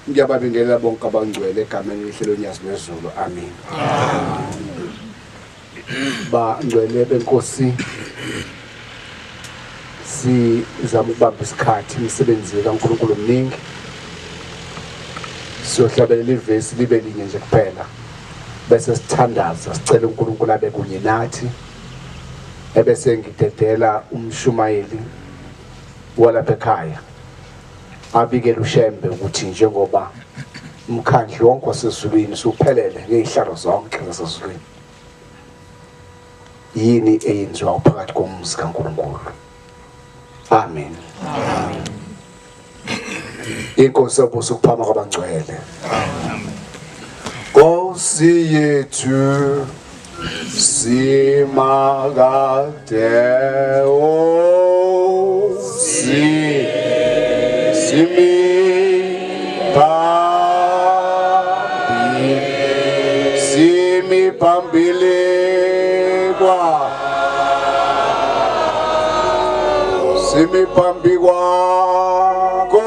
Ngiyababingelela bonke abangcwele egameni elihle uNyazi Lwezulu. Amen. Ba ngcwele benkosi, sizama ukubamba isikhathi imisebenzi kaNkulunkulu mningi. Siyohlabelela ivesi libe linye nje kuphela bese sithandaza sicela uNkulunkulu abe kunye nathi, ebese ngidedela umshumayeli walapha ekhaya abikele uShembe ukuthi njengoba umkhandlu wonke wasezulwini suphelele ngezihlalo zonke zasezulwini, yini eyenziwa phakathi komuzi kaNkulunkulu. Amen. Amen. Inkosi yabusa ukuphama kwabangcwele. Nkosiyethu simakade simi pambili kwa simi pambi kwako